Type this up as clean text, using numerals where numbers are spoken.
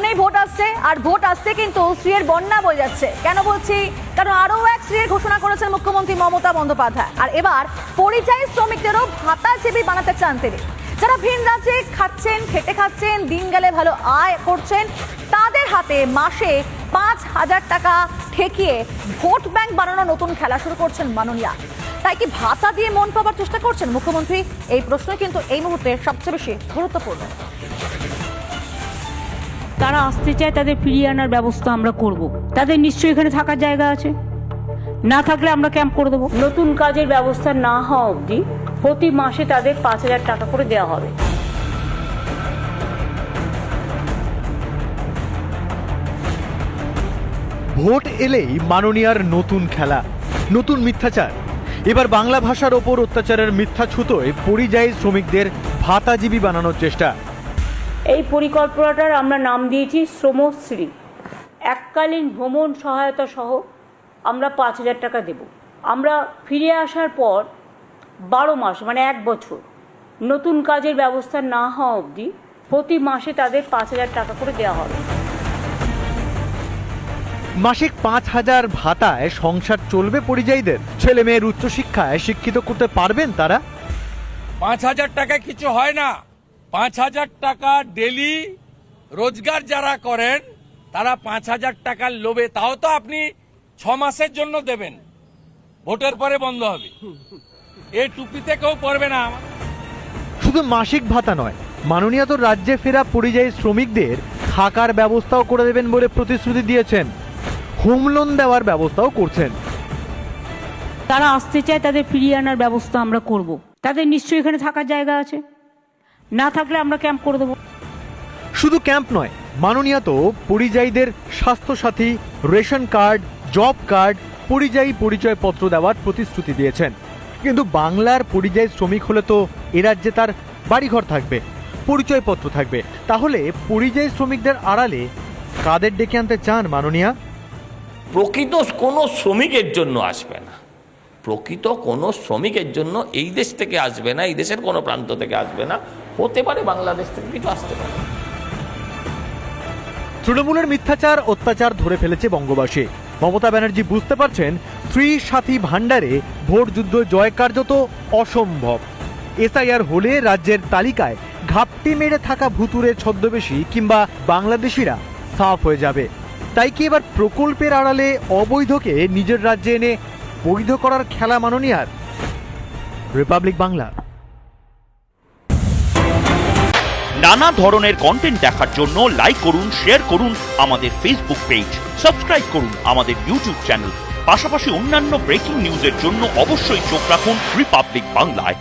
সামনেই ভোট আসছে, আর ভোট আসছে কিন্তু শ্রীয়ের বন্যা বয়ে যাচ্ছে। কেন বলছি? কারণ আরো এক শ্রীয়ের ঘোষণা করেছেন মুখ্যমন্ত্রী মমতা বন্দ্যোপাধ্যায়। আর এবার পরিযায়ী শ্রমিকদেরও ভাতাজীবী বানাতে চান তিনি। যারা ভিন রাজ্যে খাচ্ছেন, খেটে খাচ্ছেন, দিন গেলে ভালো আয় করছেন, তাদের হাতে মাসে 5,000 টাকা ঠেকিয়ে ভোট ব্যাংক বানানোর নতুন খেলা শুরু করছেন মাননীয়া। তাই কি ভাতা দিয়ে মন পাবার চেষ্টা করছেন মুখ্যমন্ত্রী? এই প্রশ্ন কিন্তু এই মুহূর্তে সবচেয়ে বেশি গুরুত্বপূর্ণ। তারা আসতে চায়, তাদের ফিরিয়ে আনার ব্যবস্থা আমরা করব। তাদের নিশ্চয়ই এখানে থাকার জায়গা আছে, না থাকলে আমরা ক্যাম্প করে দেবো। নতুন কাজের ব্যবস্থা না হওয়া অবধি প্রতি মাসে তাদের 5,000 টাকা করে দেওয়া হবে। ভোট এলেই মাননীয়ার নতুন খেলা, নতুন মিথ্যাচার। এবার বাংলা ভাষার ওপর অত্যাচারের মিথ্যা ছুতোয় পরিযায়ী শ্রমিকদের ভাতাজীবী বানানোর চেষ্টা। এই পরিকল্পনাটার আমরা নাম দিয়েছি শ্রমশ্রী। এককালীন ভ্রমণ সহায়তা সহ আমরা 5,000 টাকা দেব। আমরা ফিরে আসার পর 12 মাস মানে 1 বছর নতুন কাজের ব্যবস্থা না হওয়া অবধি প্রতি মাসে তাদের 5,000 টাকা করে দেওয়া হবে। মাসিক 5,000 ভাতায় সংসার চলবে পরিযায়ীদের? ছেলে মেয়ের উচ্চশিক্ষায় শিক্ষিত করতে পারবেন তারা? 5,000 টাকা কিছু হয় না। 5,000 টাকা ডেলি রোজগার যারা করেন তারা 5,000 টাকার লোভে, তাও তো আপনি 6 মাসের জন্য দেবেন, ভোটের পরে বন্ধ হবে। এই টুপিতে কেউ পড়বে না। শুধু মাসিক ভাতা নয়, মাননীয়া তো রাজ্যে ফেরা পরিযায়ী শ্রমিকদের থাকার ব্যবস্থাও করে দেবেন বলে প্রতিশ্রুতি দিয়েছেন। হোম লোন দেওয়ার ব্যবস্থাও করছেন। তারা আসতে চায়, তাদের ফিরিয়ে আনার ব্যবস্থা আমরা করব। তাদের নিশ্চয়ই এখানে থাকার জায়গা আছে, না থাকলে আমরা ক্যাম্প করে দেবো। শুধু ক্যাম্প নয়, মাননীয়া তো পরিযায়ীদের Swasthya Sathi, ration card, job card, পরিযায়ী পরিচয়পত্র দেওয়ার প্রতিশ্রুতি দিয়েছেন। কিন্তু বাংলার পরিযায়ী শ্রমিক হলে তো এ রাজ্যে তার বাড়িঘর থাকবে, পরিচয়পত্র থাকবে। তাহলে পরিযায়ী শ্রমিকদের আড়ালে কাদের ডেকে আনতে চান মাননীয়া? প্রকৃত কোনো শ্রমিকের জন্য আসবে না, প্রকৃত কোনো শ্রমিকের জন্য এই দেশ থেকে আসবে না, এই দেশের কোনো প্রান্ত থেকে আসবে না। হতে পারে বাংলাদেশ থেকে কিছু আসতে পারে। তৃণমূলের মিথ্যাচার, অত্যাচার ধরে ফেলেছে বঙ্গবাসী। মমতা ব্যানার্জি বুঝতে পারছেন স্ত্রী সাথী ভান্ডারে ভোট যুদ্ধ জয় কার্যত অসম্ভব। এসআইআর হলে রাজ্যের তালিকায় ঘাপটি মেরে থাকা ভুতুরে ছদ্মবেশী কিংবা বাংলাদেশিরা সাফ হয়ে যাবে। তাই কি এবার প্রকল্পের আড়ালে অবৈধকে নিজের রাজ্যে এনে বৈধ করার খেলা মাননীয়ার? রিপাবলিক বাংলা। নানা ধরনের কন্টেন্ট দেখার জন্য লাইক করুন, শেয়ার করুন আমাদের ফেসবুক পেজ, সাবস্ক্রাইব করুন আমাদের ইউটিউব চ্যানেল। পাশাপাশি অন্যান্য ব্রেকিং নিউজের জন্য অবশ্যই চোখ রাখুন রিপাবলিক বাংলায়।